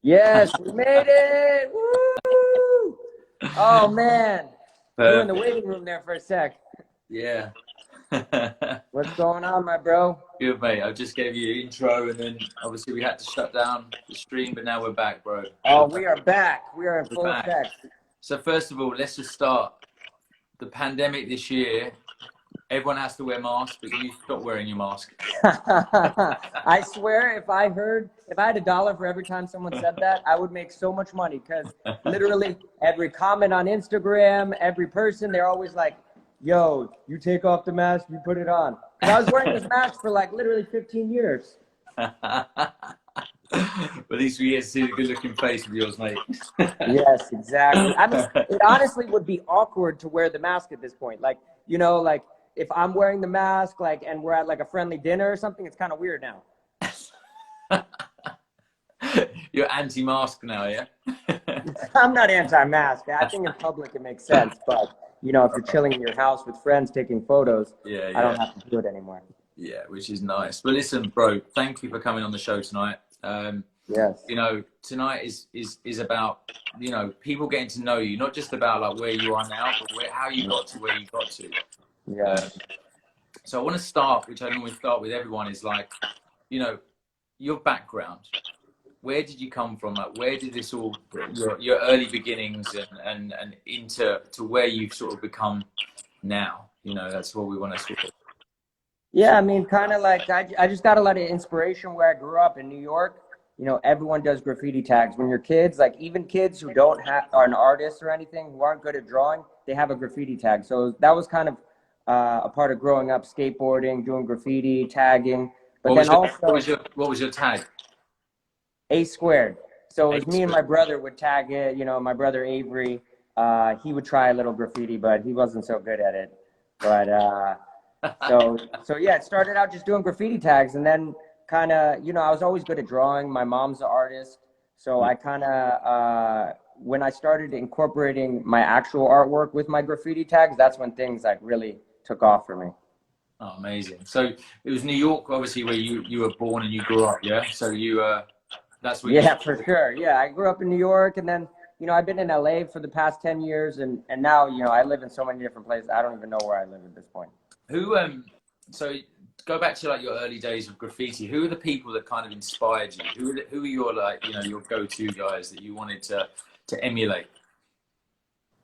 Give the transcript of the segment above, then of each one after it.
Yes, we made it! Woo! Oh man, you were in the Perfect. waiting room there for a sec. Yeah. What's going on, my bro? Good, mate. I just gave you the intro, and then obviously we had to shut down the stream, but now we're back, bro. Oh, we are back. We are in We're full back. effect. So first of all, let's just start. The pandemic this year, everyone has to wear masks, but you stop wearing your mask. I swear, if I had $1 for every time someone said that, I would make so much money because literally every comment on Instagram, every person, they're always like, yo, you take off the mask, you put it on. Because I was wearing this mask for like literally 15 years. But at least we get to see the good-looking face of yours, mate. Yes, exactly. I mean, it honestly would be awkward to wear the mask at this point. Like, like if I'm wearing the mask, like, and we're at like a friendly dinner or something, it's kind of weird now. You're anti-mask now, yeah? I'm not anti-mask. I think in public it makes sense, but if you're chilling in your house with friends taking photos, Yeah, I yeah. don't have to do it anymore. Yeah, which is nice. But listen, bro, thank you for coming on the show tonight. Yes. Tonight is about, people getting to know you, not just about like where you are now, but how you got to where you got to. Yeah. So I want to start, which I normally start with everyone, is like, your background. Where did you come from? Like, where did this all, your early beginnings and into where you've sort of become now? That's what we want to sort of. Yeah, I mean, kind of like I just got a lot of inspiration where I grew up in New York. Everyone does graffiti tags. When you're kids, like even kids who don't have are an artist or anything, who aren't good at drawing, they have a graffiti tag. So that was kind of a part of growing up, skateboarding, doing graffiti, tagging. But then also What was your tag? A squared. So it A was me and my squared. brother would tag it. My brother Avery, he would try a little graffiti, but he wasn't so good at it. But so yeah, it started out just doing graffiti tags, and then kind of, I was always good at drawing. My mom's an artist, so Yeah. I kind of when I started incorporating my actual artwork with my graffiti tags, that's when things like really took off for me. Oh, amazing. So it was New York, obviously, where you were born and you grew up, yeah? So that's where you Yeah, for started. sure. Yeah, I grew up in New York, and then I've been in LA for the past 10 years, and now I live in so many different places. I don't even know where I live at this point. Who, so go back to like your early days of graffiti. Who are the people that kind of inspired you? Who are your like, your go-to guys that you wanted to emulate?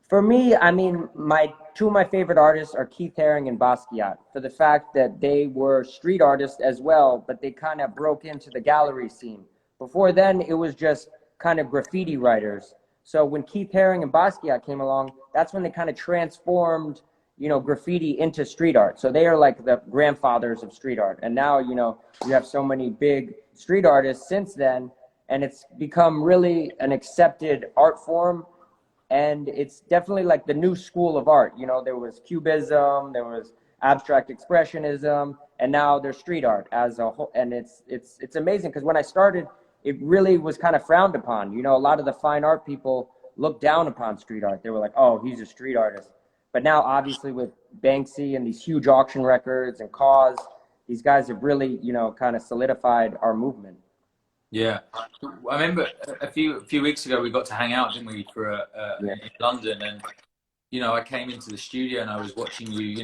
For me, I mean, my two of my favorite artists are Keith Haring and Basquiat, for the fact that they were street artists as well, but they kind of broke into the gallery scene. Before then, it was just kind of graffiti writers. So when Keith Haring and Basquiat came along, that's when they kind of transformed, graffiti into street art. So they are like the grandfathers of street art. And now, you have so many big street artists since then, and it's become really an accepted art form, and it's definitely like the new school of art. There was cubism, there was abstract expressionism, and now there's street art as a whole. And it's amazing because when I started, it really was kind of frowned upon. A lot of the fine art people looked down upon street art. They were like, oh, he's a street artist. But now, obviously, with Banksy and these huge auction records and Cause, these guys have really, kind of solidified our movement. Yeah, I remember a few weeks ago we got to hang out, didn't we, for Yeah. in London, and I came into the studio and I was watching you.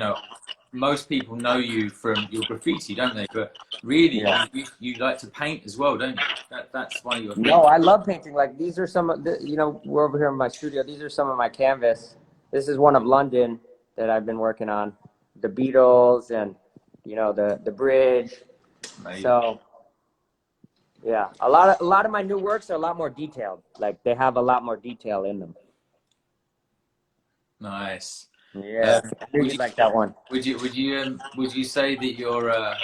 Most people know you from your graffiti, don't they? But really, Yeah. you like to paint as well, don't you? That's one of your things. No, I love painting. Like these are some of the, we're over here in my studio. These are some of my canvas. This is one of London that I've been working on. The Beatles and, the bridge. Amazing. So yeah, a lot of my new works are a lot more detailed. Like they have a lot more detail in them. Nice. Yeah, I knew Would you'd you like that one. would you say that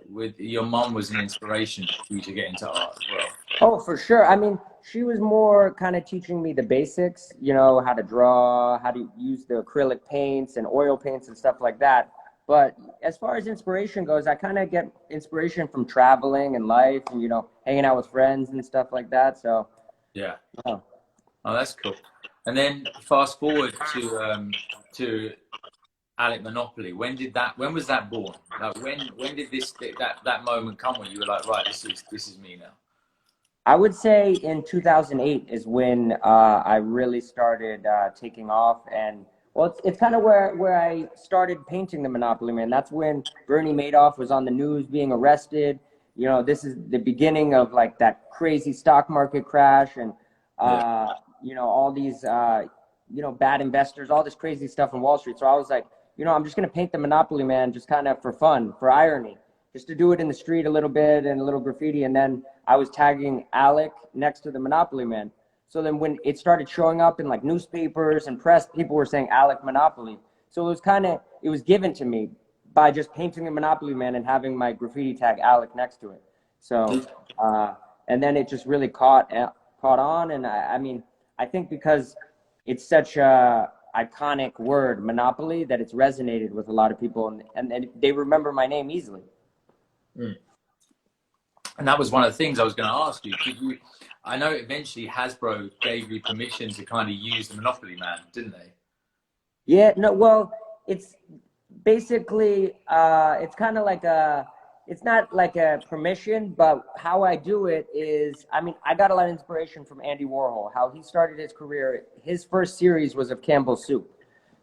with your mom was an inspiration for you to get into art as well? Oh, for sure. I mean, she was more kind of teaching me the basics, how to draw, how to use the acrylic paints and oil paints and stuff like that. But as far as inspiration goes, I kind of get inspiration from traveling and life and, hanging out with friends and stuff like that. So, Yeah. yeah. Oh, that's cool. And then fast forward to Alec Monopoly. When was that born? Like when did that moment come when you were like, right, this is me now? I would say in 2008 is when I really started taking off, and well, it's kind of where I started painting the Monopoly Man. That's when Bernie Madoff was on the news being arrested. You know, this is the beginning of like that crazy stock market crash, and you know, all these you know, bad investors, all this crazy stuff on Wall Street. So I was like, you know, I'm just gonna paint the Monopoly Man just kind of for fun, for irony, just to do it in the street a little bit and a little graffiti, and then I was tagging Alec next to the Monopoly Man. So then when it started showing up in like newspapers and press, people were saying Alec Monopoly. So it was it was given to me by just painting the Monopoly Man and having my graffiti tag Alec next to it. So, and then it just really caught on. And I mean, I think because it's such a iconic word, Monopoly, that it's resonated with a lot of people, and they remember my name easily. Mm. And that was one of the things I was going to ask you. I know eventually Hasbro gave you permission to kind of use the Monopoly Man, didn't they? Yeah, no, well, it's basically, it's kind of like it's not like a permission, but how I do it is, I mean, I got a lot of inspiration from Andy Warhol, how he started his career. His first series was of Campbell's soup.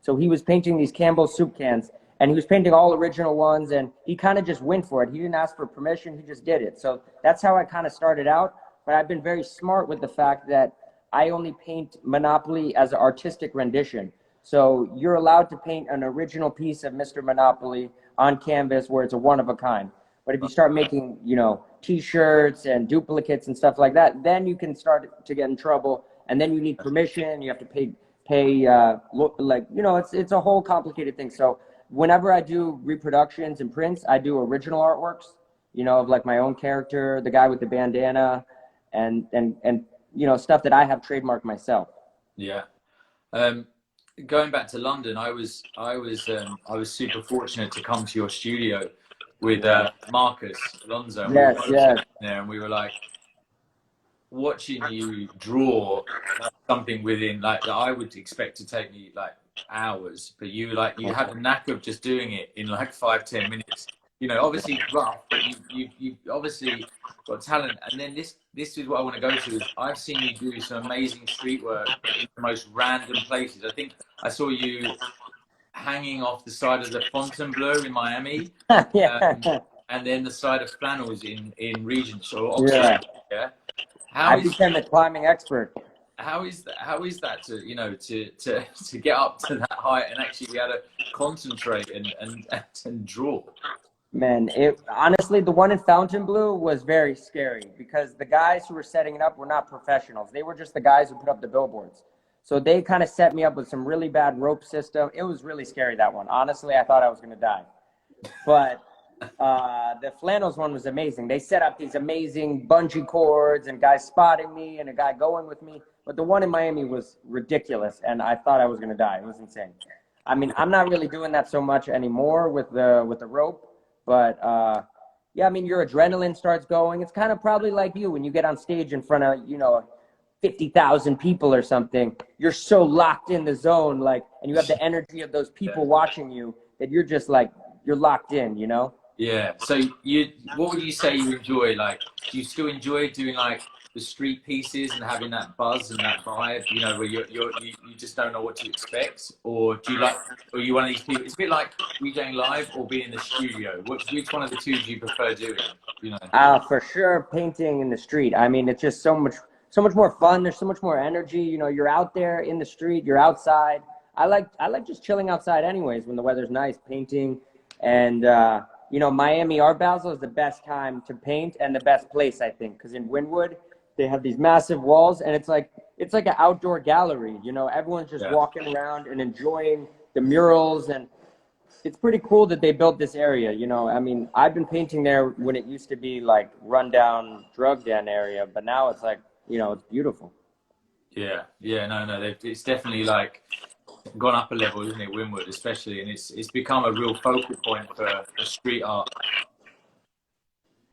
So he was painting these Campbell's soup cans, and he was painting all original ones, and he kind of just went for it. He didn't ask for permission, he just did it. So that's how I kind of started out, but I've been very smart with the fact that I only paint Monopoly as an artistic rendition. So you're allowed to paint an original piece of Mr. Monopoly on canvas where it's a one of a kind. But if you start making, you know, T-shirts and duplicates and stuff like that, then you can start to get in trouble, and then you need permission. You have to pay like, you know, it's a whole complicated thing. So whenever I do reproductions and prints, I do original artworks, you know, of like my own character, the guy with the bandana, and you know, stuff that I have trademarked myself. Yeah. Going back to London, I was super fortunate to come to your studio with Marcus Alonso. Yes, yes. There, and we were like watching you draw something within like that I would expect to take me like hours, but you had the knack of just doing it in like 5-10 minutes. You know, obviously rough, but you obviously got talent. And then this is what I want to go to. Is I've seen you do some amazing street work in the most random places. I think I saw you hanging off the side of the Fontainebleau in Miami, and then the side of Flannels in Regent or Oxford. Yeah. I became a climbing expert. How is that to, you know, to get up to that height and actually be able to concentrate and draw? Man, honestly, the one in Fontainebleau was very scary because the guys who were setting it up were not professionals. They were just the guys who put up the billboards. So they kind of set me up with some really bad rope system. It was really scary, that one. Honestly, I thought I was going to die. But the Flannels one was amazing. They set up these amazing bungee cords and guys spotting me and a guy going with me. But the one in Miami was ridiculous, and I thought I was going to die. It was insane. I mean, I'm not really doing that so much anymore with the rope. But yeah, I mean, your adrenaline starts going. It's kind of probably like you when you get on stage in front of, you know, 50,000 people or something. You're so locked in the zone, like, and you have the energy of those people watching you that you're just like, you're locked in, you know? Yeah. So what would you say you enjoy? Like, do you still enjoy doing like the street pieces and having that buzz and that vibe, you know, where you just don't know what to expect? Or do you like, or are you one of these people, it's a bit like DJing live or being in the studio. Which one of the two do you prefer doing, you know? For sure, painting in the street. I mean, it's just so much more fun. There's so much more energy. You know, you're out there in the street, you're outside. I like just chilling outside anyways when the weather's nice, painting. And, you know, Miami Art Basel is the best time to paint and the best place, I think, because in Wynwood, they have these massive walls, and it's like an outdoor gallery. You know, everyone's just walking around and enjoying the murals, and it's pretty cool that they built this area. You know, I mean, I've been painting there when it used to be like rundown drug den area, but now it's like, you know, it's beautiful. Yeah, no, it's definitely like gone up a level, isn't it, Wynwood, especially, and it's become a real focal point for street art.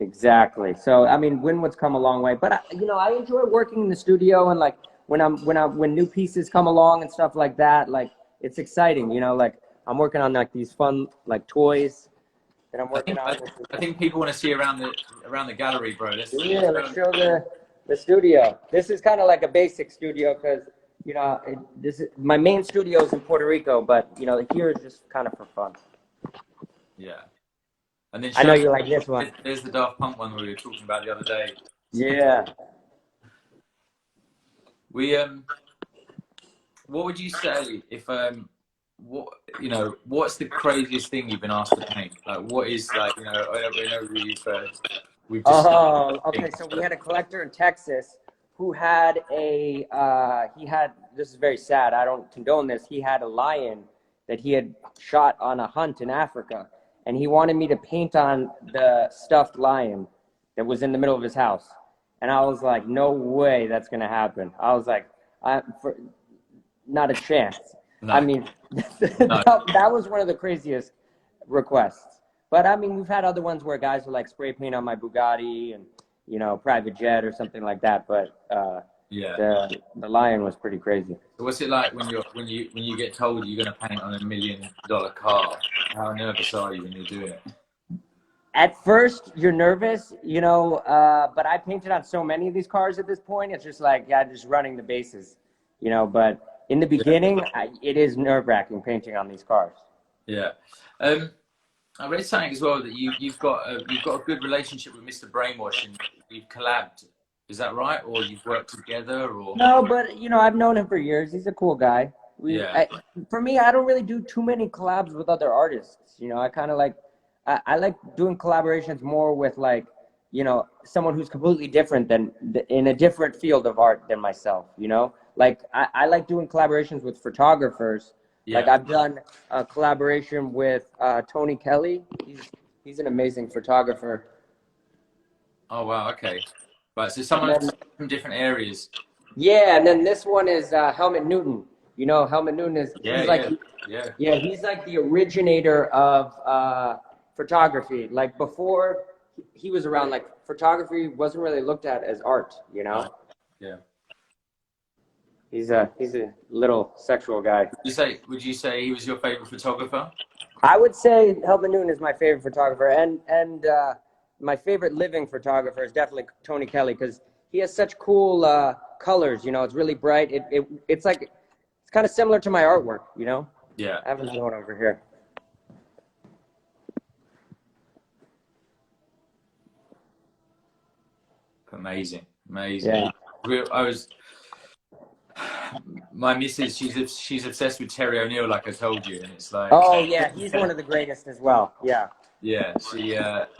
Exactly. So, I mean, Wynwood's come a long way, but you know, I enjoy working in the studio, and like when new pieces come along and stuff like that, like it's exciting, you know, like I'm working on like these fun like toys that I'm working on. I think people want to see around the gallery, bro. Let's show The studio. This is kind of like a basic studio because, you know, this is my main studio is in Puerto Rico, but you know, here is just kind of for fun. Yeah. And then I know show you like this one. there's the Daft Punk one we were talking about the other day. Yeah. We what would you say if what you know what's the craziest thing you've been asked to paint? Like what is like you know I know we've just Oh, okay. So we had a collector in Texas who had a he had, this is very sad. I don't condone this. He had a lion that he had shot on a hunt in Africa, and he wanted me to paint on the stuffed lion that was in the middle of his house. And I was like, no way that's gonna happen. I was like, not a chance. I no mean, no that was one of the craziest requests. But I mean, we've had other ones where guys will like spray paint on my Bugatti and, you know, private jet or something like that. But yeah. the lion was pretty crazy. So what's it like when you get told you're going to paint on $1 million car? How nervous are you when you're doing it? At first, you're nervous, you know, but I painted on so many of these cars at this point. It's just like, yeah, just running the bases, you know. But in the beginning, it is nerve-wracking painting on these cars. Yeah. I read something as well that you've got a good relationship with Mr. Brainwash and you've collabed. Is that right? Or you've worked together? Or No, but you know, I've known him for years. He's a cool guy. yeah, For me, I don't really do too many collabs with other artists. You know, I kind of like, I like doing collaborations more with like, you know, someone who's completely different than in a different field of art than myself. You know, like I like doing collaborations with photographers. Like yeah. I've done a collaboration with Tony Kelly. He's an amazing photographer. Oh wow, okay. Right, so someone from different areas. Yeah, and then this one is Helmut Newton. You know, Helmut Newton is Yeah, he's like yeah, yeah. yeah, he's like the originator of photography. Like before he was around, like photography wasn't really looked at as art, you know? Yeah. He's a little sexual guy. Would you say he was your favorite photographer? I would say Helmut Newton is my favorite photographer, and my favorite living photographer is definitely Tony Kelly because he has such cool colors. You know, it's really bright. It's like it's kind of similar to my artwork. You know. Yeah. I have another one over here. Amazing. Yeah. My missus, she's obsessed with Terry O'Neill, like I told you, and it's like, Oh yeah, he's one of the greatest as well. Yeah. yeah,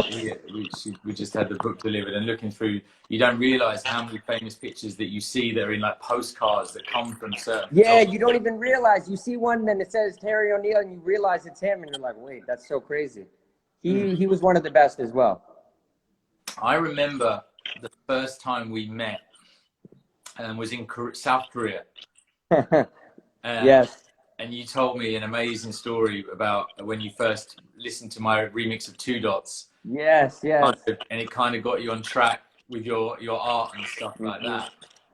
we just had the book delivered, and looking through, you don't realize how many famous pictures that you see that are in like postcards that come from certain. Yeah, you don't even realize. You see one, then it says Terry O'Neill, and you realize it's him, and you're like, wait, that's so crazy. He was one of the best as well. I remember the first time we met, and was in South Korea. Yes. And you told me an amazing story about when you first listened to my remix of Two Dots. Yes, yes. And it kind of got you on track with your art and stuff like that.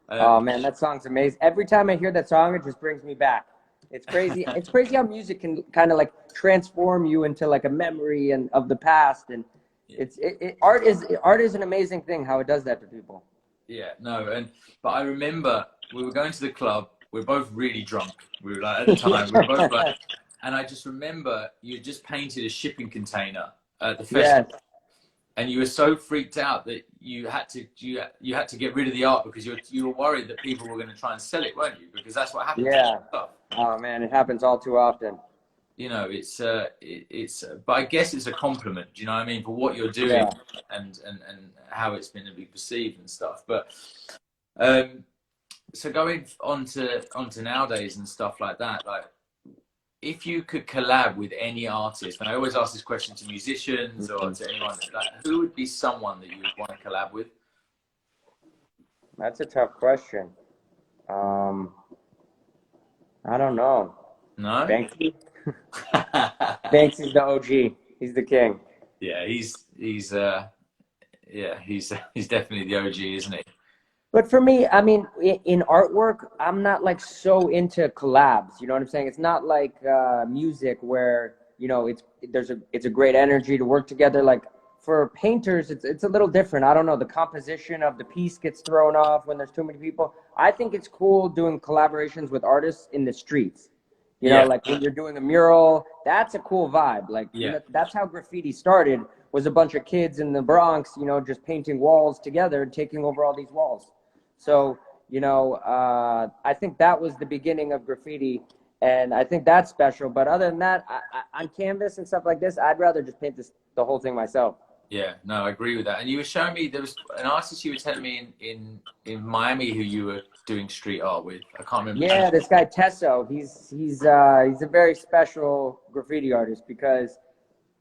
Oh man, that song's amazing. Every time I hear that song, it just brings me back. It's crazy. It's crazy how music can kind of like transform you into like a memory and of the past. And art is an amazing thing how it does that to people. Yeah, no, but I remember we were going to the club. We were both really drunk. We were like, at the time, we were both like, and I just remember you just painted a shipping container at the festival. Yes. And you were so freaked out that you had to get rid of the art because you were worried that people were going to try and sell it, weren't you? Because that's what happens. Yeah. Oh man, it happens all too often. You know, but I guess it's a compliment. Do you know what I mean, for what you're doing and how it's been to be perceived and stuff. But so going on to nowadays and stuff like that, like if you could collab with any artist, and I always ask this question to musicians or to anyone, like who would be someone that you would want to collab with? That's a tough question. I don't know. No? Banksy? Banksy's the OG. He's the king. Yeah, he's definitely the OG, isn't he? But for me, I mean, in artwork, I'm not like so into collabs. You know what I'm saying? It's not like music where, you know, it's a great energy to work together. Like for painters, it's a little different. I don't know. The composition of the piece gets thrown off when there's too many people. I think it's cool doing collaborations with artists in the streets. You know, Yeah, like when you're doing a mural, that's a cool vibe. Like, you yeah. know, that's how graffiti started, was a bunch of kids in the Bronx, you know, just painting walls together and taking over all these walls. So, you know, I think that was the beginning of graffiti, and I think that's special. But other than that, on canvas and stuff like this, I'd rather just paint the whole thing myself. Yeah, no, I agree with that. And you were showing me there was an artist you were telling me in Miami who you were doing street art with. I can't remember his name. Yeah, this guy Tesso, he's a very special graffiti artist because,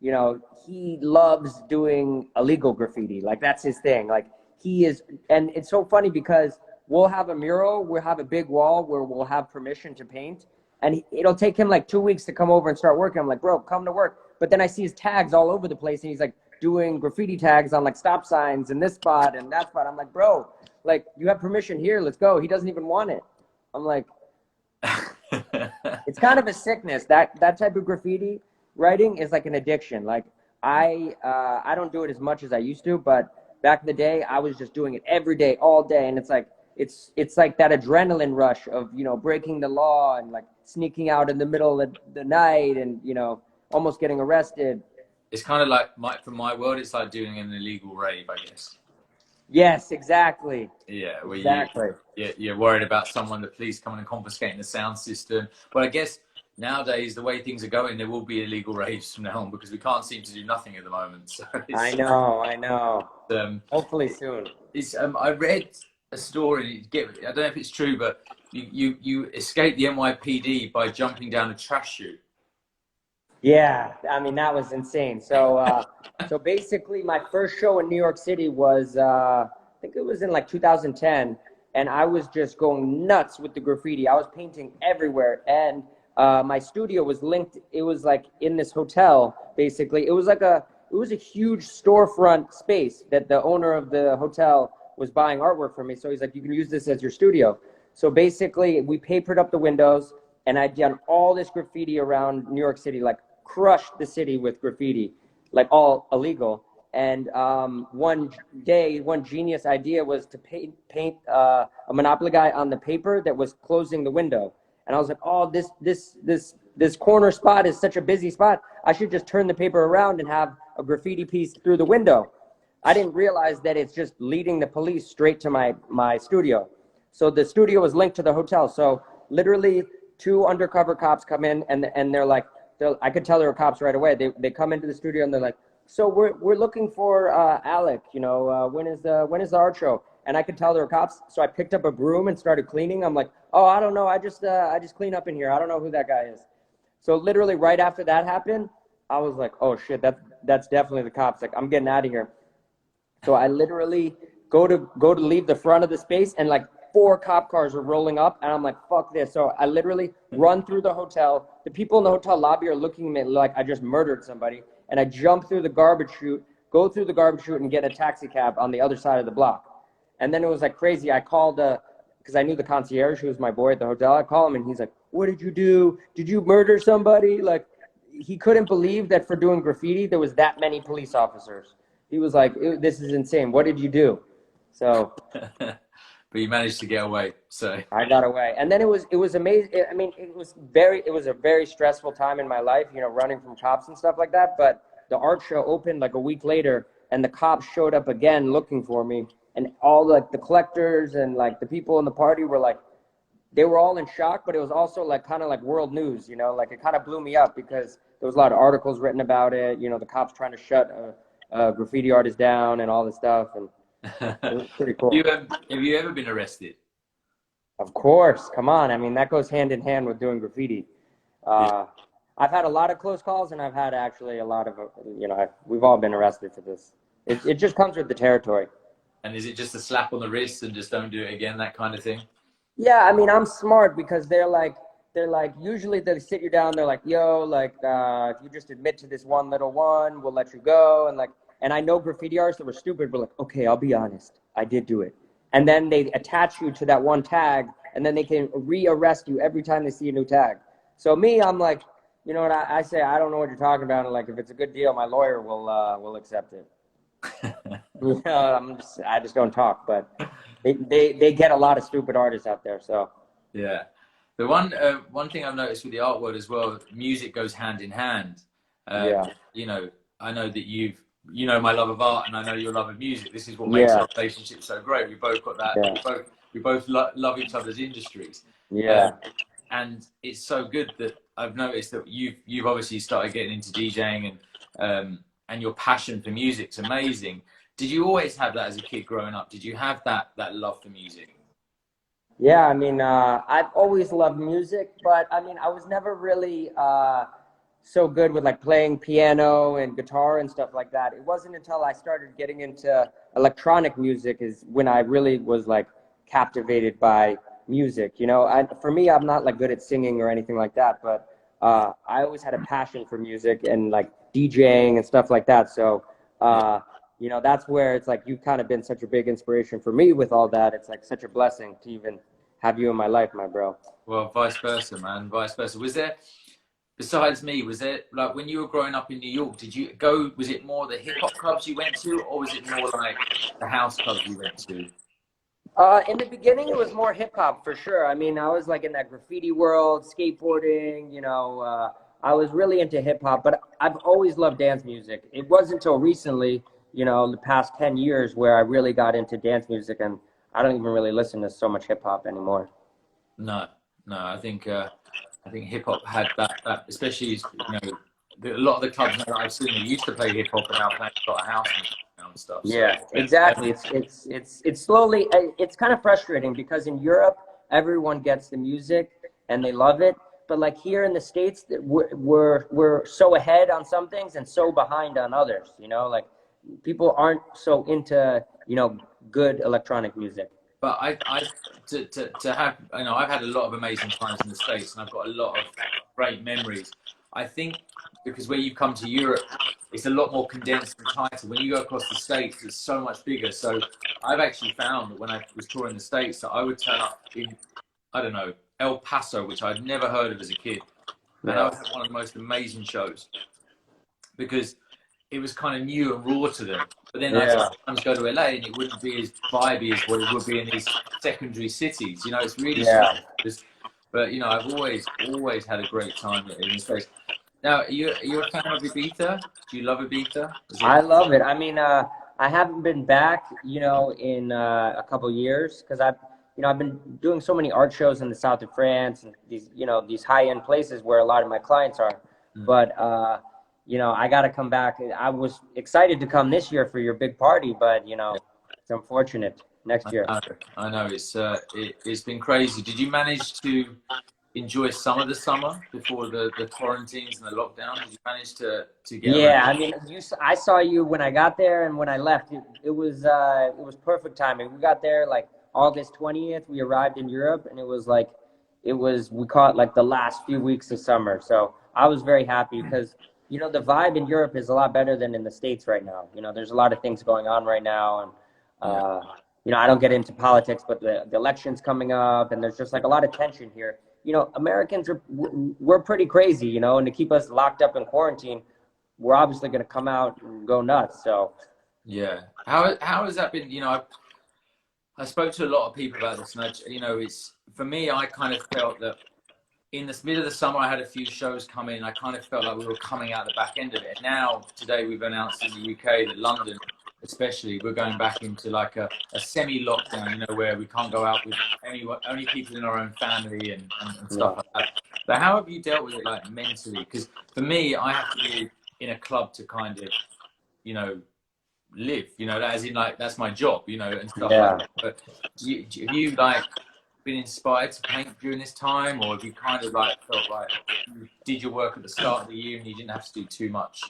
you know, he loves doing illegal graffiti. Like, that's his thing. Like, he is, and it's so funny because we'll have a mural, we'll have a big wall where we'll have permission to paint, and it'll take him like 2 weeks to come over and start working. I'm like, bro, come to work. But then I see his tags all over the place, and he's like doing graffiti tags on like stop signs in this spot and that spot. I'm like, bro, like, you have permission here, let's go. He doesn't even want it. I'm like, it's kind of a sickness. That type of graffiti writing is like an addiction. Like, I don't do it as much as I used to, but back in the day, I was just doing it every day, all day, and it's like like that adrenaline rush of, you know, breaking the law and like sneaking out in the middle of the night and, you know, almost getting arrested. It's kind of like from my world, it's like doing an illegal rave, I guess. Yes, exactly. Yeah, where Exactly. you're worried about the police coming and confiscating the sound system. But I guess nowadays, the way things are going, there will be illegal raves from now on because we can't seem to do nothing at the moment. So I know. Hopefully soon. I read a story. I don't know if it's true, but you escaped the NYPD by jumping down a trash chute. Yeah, I mean, that was insane. So, so basically, my first show in New York City was, I think it was in like 2010, and I was just going nuts with the graffiti. I was painting everywhere, and my studio was linked. It was like in this hotel, basically. It was a huge storefront space that the owner of the hotel was buying artwork from me. So he's like, you can use this as your studio. So basically, we papered up the windows, and I'd done all this graffiti around New York City, like crushed the city with graffiti, like all illegal. And one day, one genius idea was to paint a Monopoly guy on the paper that was closing the window. And I was like, oh, this corner spot is such a busy spot. I should just turn the paper around and have a graffiti piece through the window. I didn't realize that it's just leading the police straight to my studio. So the studio was linked to the hotel. So literally 2 undercover cops come in and they're like, I could tell they were cops right away. They come into the studio and they're like, so we're looking for Alec, you know, when is the art show? And I could tell they were cops. So I picked up a broom and started cleaning. I'm like, oh, I don't know. I just clean up in here. I don't know who that guy is. So literally right after that happened, I was like, oh shit, that's definitely the cops. Like, I'm getting out of here. So I literally go to leave the front of the space, and like 4 cop cars are rolling up, and I'm like, fuck this. So I literally run through the hotel. The people in the hotel lobby are looking at me like I just murdered somebody. And I jump through the garbage chute, go through the garbage chute, and get a taxi cab on the other side of the block. And then it was like crazy. I called, because I knew the concierge, who was my boy at the hotel. I called him, and he's like, what did you do? Did you murder somebody? Like, he couldn't believe that for doing graffiti, there was that many police officers. He was like, this is insane. What did you do? So... But you managed to get away, so I got away. And then it was amazing. I mean, it was a very stressful time in my life, you know, running from cops and stuff like that. But the art show opened like a week later, and the cops showed up again looking for me. And all like the collectors and like the people in the party were like, they were all in shock, but it was also like kind of like world news, you know, like it kind of blew me up because there was a lot of articles written about it, you know, the cops trying to shut a graffiti artist down and all this stuff. And it was pretty cool. Have you ever been arrested? Of course. Come on. I mean, that goes hand in hand with doing graffiti. I've had a lot of close calls, and I've had actually a lot of, you know, we've all been arrested for this. It just comes with the territory. And is it just a slap on the wrist and just don't do it again, that kind of thing? Yeah, I mean, I'm smart because they're like, usually they sit you down, they're like, yo, like, if you just admit to this one little one, we'll let you go. And like, and I know graffiti artists that were stupid, but like, okay, I'll be honest, I did do it. And then they attach you to that one tag, and then they can re-arrest you every time they see a new tag. So me, I'm like, you know what, I say, I don't know what you're talking about. And like, if it's a good deal, my lawyer will accept it. You know, I just don't talk, but they get a lot of stupid artists out there. So Yeah. The one thing I've noticed with the art world as well, music goes hand in hand. yeah, You know, I know that you know my love of art, and I know your love of music. This is what makes yeah, our relationship so great. We both got that. yeah, We both love each other's industries, yeah. um, and it's so good that I've noticed that you've obviously started getting into DJing, and your passion for music's amazing. Did you always have that as a kid growing up? Did you have that love for music? Yeah, I mean, I've always loved music, but I mean, I was never really so good with like playing piano and guitar and stuff like that. It wasn't until I started getting into electronic music is when I really was like captivated by music. You know, for me, I'm not like good at singing or anything like that, but I always had a passion for music and like DJing and stuff like that. So, Yeah. uh, you know, that's where it's like you've kind of been such a big inspiration for me with all that. It's like such a blessing to even have you in my life, my bro. Well, vice versa, man. Vice versa. Was there, besides me, was there like when you were growing up in New York, did you go, was it more the hip hop clubs you went to, or was it more like the house clubs you went to? In the beginning, it was more hip hop for sure. I mean, I was like in that graffiti world, skateboarding, you know, I was really into hip hop, but I've always loved dance music. It wasn't until recently, you know, the past 10 years where I really got into dance music, and I don't even really listen to so much hip hop anymore. No, no. I think hip hop had that, especially a lot of the clubs now that I've seen that used to play hip hop and now playing a lot of house music now and stuff. So, Yeah, exactly. It's slowly. It's kind of frustrating because in Europe, everyone gets the music and they love it, but like here in the States, we're so ahead on some things and so behind on others. You know, like people aren't so into good electronic music. but to have, I've had a lot of amazing times in the States, and I've got a lot of great memories. I think because where you come to Europe, it's a lot more condensed and tighter. When you go across the States, it's so much bigger. So I've actually found that when I was touring the States, that I would turn up in, I don't know, El Paso, which I'd never heard of as a kid, and I Yeah, would have one of the most amazing shows because it was kind of new and raw to them. But then I'd yeah, sometimes go to LA and it wouldn't be as vibey as what it would be in these secondary cities. You know, it's really strange. yeah. But I've always had a great time in this place. Now, are you a fan of Ibiza? Do you love Ibiza? Is it? I love it. I mean, I haven't been back, in a couple years because I've been doing so many art shows in the south of France and these high-end places where a lot of my clients are. Mm. But I got to come back. I was excited to come this year for your big party, but Yeah, it's unfortunate next year. I know. It's been crazy. Did you manage to enjoy some of the summer before the quarantines and the lockdown? Did you manage to get around? Yeah, I mean, I saw you when I got there and when I left. It was perfect timing. We got there like August 20th. We arrived in Europe, and we caught like the last few weeks of summer. So I was very happy because the vibe in Europe is a lot better than in the States right now. There's a lot of things going on right now, and Yeah. I don't get into politics, but the elections coming up, and there's just like a lot of tension here. Americans we're pretty crazy, and to keep us locked up in quarantine, we're obviously going to come out and go nuts. So, Yeah. How has that been? I spoke to a lot of people about this, and it's for me. I kind of felt that in the middle of the summer, I had a few shows come in. I kind of felt like we were coming out the back end of it. Now, today, we've announced in the UK that London, especially, we're going back into like a semi-lockdown. Where we can't go out with anyone, only people in our own family and stuff yeah, like that. But how have you dealt with it, like mentally? Because for me, I have to be in a club to kind of, you know, live, as in like that's my job, and stuff like yeah. that. But have you like been inspired to paint during this time, or have you kind of like felt like you did your work at the start of the year and you didn't have to do too much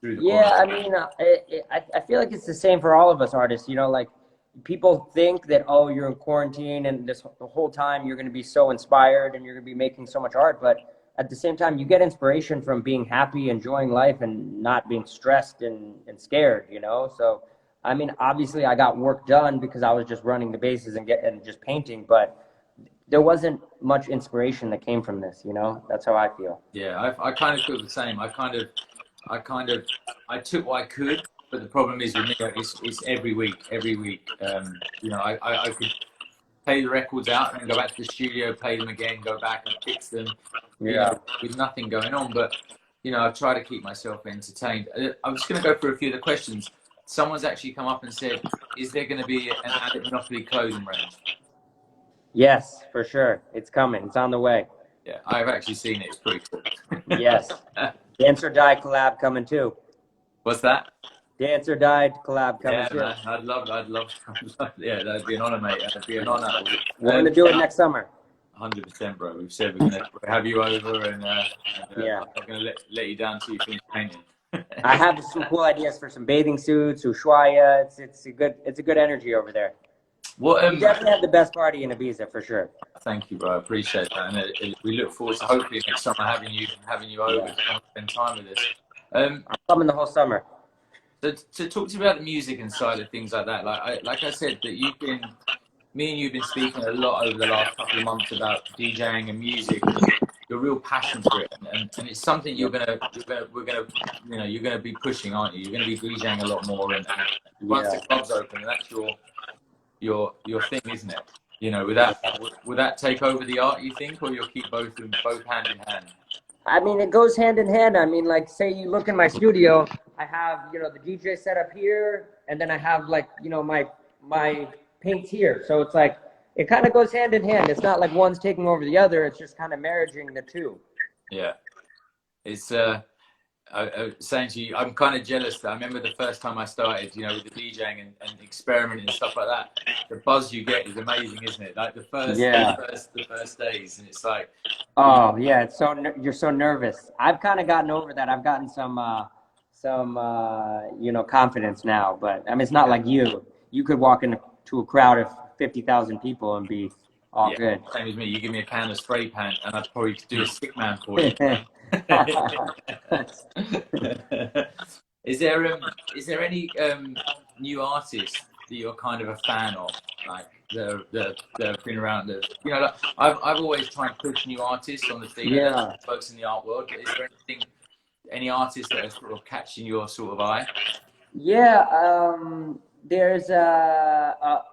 through the Yeah, quarantine? I mean, I feel like it's the same for all of us artists. Like people think that, oh, you're in quarantine and the whole time you're going to be so inspired and you're going to be making so much art, but at the same time, you get inspiration from being happy, enjoying life, and not being stressed and scared. So, I mean, obviously, I got work done because I was just running the bases and just painting, but there wasn't much inspiration that came from this. That's how I feel. Yeah, I kind of feel the same. I took what I could, but the problem is with me, it's every week, every week. You know, I could play the records out and then go back to the studio, play them again, go back and fix them, you know, with nothing going on. But, you know, I try to keep myself entertained. I'm just going to go through a few of the questions. Someone's actually come up and said, is there going to be an Alec Monopoly clothing range? Yes, for sure. It's coming. It's on the way. Yeah, I've actually seen it. It's pretty cool. Yes. Dance or Die collab coming too. What's that? Dance or Die collab coming too. Man, I'd love, yeah, that'd be an honor, mate. That'd be an honor. We're going to do it next summer. 100%, bro. We've said we're going to have you over and yeah. I'm going to let you down till you finish painting. I have some cool ideas for some bathing suits, Ushuaia. It's a good energy over there. What, we definitely have the best party in Ibiza for sure. Thank you, bro. I appreciate that, and we look forward to hopefully next summer having you over to spend time with us. I'm coming the whole summer. So to talk to you about the music and side of things like that, like I said, that me and you've been speaking a lot over the last couple of months about DJing and music, and your real passion for it, and it's something you're gonna be pushing, aren't you? You're gonna be DJing a lot more, and once the club's open, that's your thing, isn't it? You know, would that take over the art, you think, or you'll keep both hand in hand? I mean, it goes hand in hand. I mean, like, say you look in my studio, I have, you know, the DJ set up here, and then I have, like, you know, my paints here. So it's like, it kind of goes hand in hand. It's not like one's taking over the other. It's just kind of marrying the two. Yeah. It's, I was saying to you, I'm kind of jealous that I remember the first time I started, you know, with the DJing and experimenting and stuff like that. The buzz you get is amazing, isn't it? Like the first days, and it's like, oh yeah, it's you're so nervous. I've kind of gotten over that. I've gotten some you know, confidence now. But I mean, it's not like you. You could walk into a crowd of 50,000 people and be all good. Same as me. You give me a can of spray paint, and I'd probably do a stick man for you. Is there any new artists that you're kind of a fan of, like that have been around? You know, like, I've always tried to push new artists on the thing, folks in the art world. But is there any artists that are sort of catching your sort of eye? Yeah, there's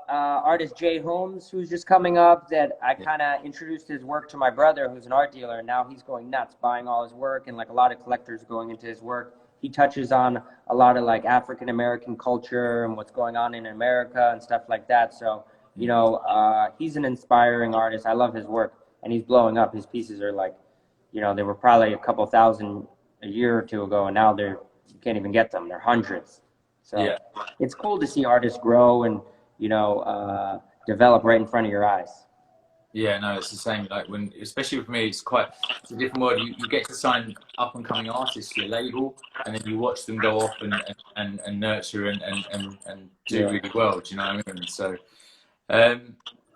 artist Jay Holmes who's just coming up that I kind of introduced his work to my brother, who's an art dealer, and now he's going nuts buying all his work, and like a lot of collectors going into his work. He touches on a lot of like African American culture and what's going on in America and stuff like that. So, you know, he's an inspiring artist. I love his work, and he's blowing up. His pieces are like, you know, they were probably a couple thousand a year or two ago, and now you can't even get them. They're hundreds. So it's cool to see artists grow and, you know, develop right in front of your eyes. Yeah, no, it's the same. Like especially with me, it's a different world. You get to sign up and coming artists to your label, and then you watch them go off and nurture and do really well. Do you know what I mean? So,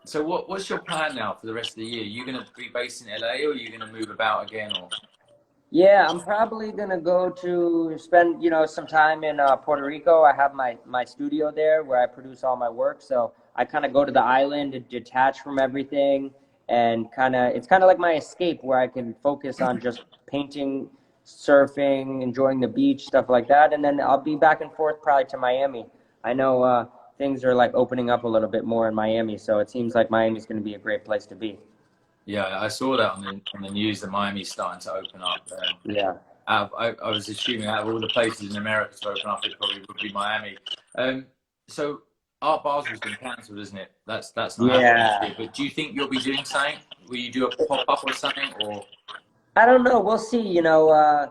so what's your plan now for the rest of the year? Are you going to be based in LA, or are you going to move about again, or? Yeah, I'm probably going to go to spend, you know, some time in Puerto Rico. I have my studio there where I produce all my work. So I kind of go to the island and detach from everything, and it's kind of like my escape where I can focus on just painting, surfing, enjoying the beach, stuff like that. And then I'll be back and forth probably to Miami. I know things are like opening up a little bit more in Miami. So it seems like Miami's going to be a great place to be. Yeah, I saw that on the news that Miami's starting to open up. I was assuming out of all the places in America to open up, it probably would be Miami. So Art Basel's been cancelled, isn't it? That's not happening. But do you think you'll be doing something? Will you do a pop-up or something? Or I don't know. We'll see. You know,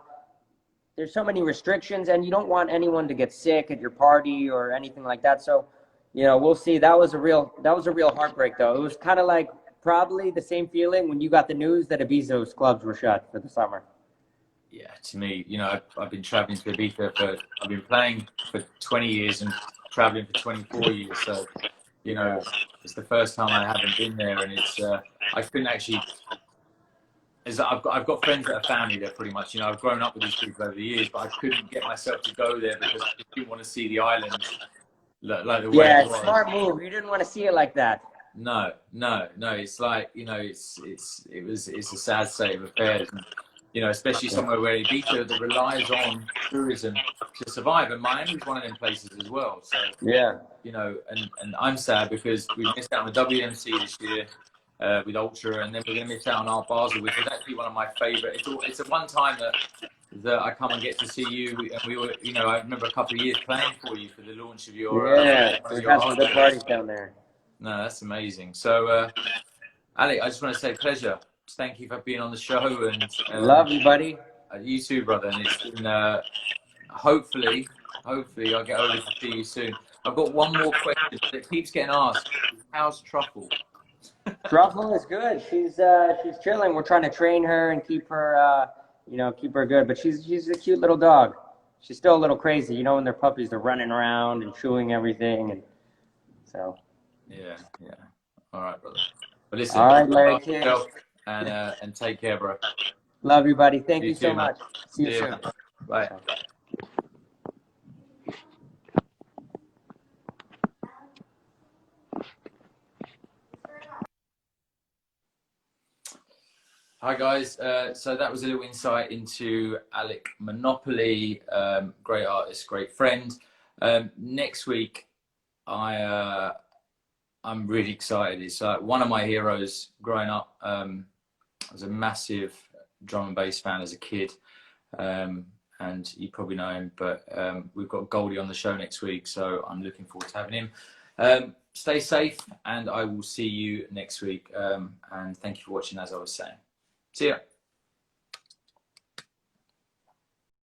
there's so many restrictions, and you don't want anyone to get sick at your party or anything like that. So, you know, we'll see. That was a real heartbreak, though. It was kind of like probably the same feeling when you got the news that Ibiza's clubs were shut for the summer. Yeah, to me, you know, I've been traveling to Ibiza I've been playing for 20 years and traveling for 24 years. So, you know, it's the first time I haven't been there, and it's, I couldn't actually, I've got friends that are family there pretty much, you know, I've grown up with these people over the years, but I couldn't get myself to go there because I didn't want to see the island like the way it was. Smart move. You didn't want to see it like that. No. It's like, you know, it's a sad state of affairs. And, you know, especially somewhere where Ibiza that relies on tourism to survive. And Miami is one of them places as well. So, Yeah. you know, and I'm sad because we missed out on the WMC this year with Ultra, and then we're going to miss out on Art Basel, which was actually one of my favourite. It's a one time that I come and get to see you, and we were, you know, I remember a couple of years playing for you for the launch of your We've had some good parties down there. No, that's amazing. So, Alec, I just want to say pleasure. Thank you for being on the show, and Love you, buddy. You too, brother. And it's been hopefully I'll get over to see you soon. I've got one more question that keeps getting asked. How's Truffle? Truffle is good. She's chilling. We're trying to train her and keep her keep her good. But she's a cute little dog. She's still a little crazy. You know, when they're puppies, they're running around and chewing everything, and so. Yeah. All right, brother. But listen, all right, Larry King. And take care, bro. Love you, buddy. Thank you so too, much. See you soon. Bye. Hi guys, so that was a little insight into Alec Monopoly, great artist, great friend. Next week, I'm really excited. It's one of my heroes growing up. I was a massive drum and bass fan as a kid, and you probably know him. But we've got Goldie on the show next week, so I'm looking forward to having him. Stay safe, and I will see you next week. And thank you for watching, as I was saying. See ya.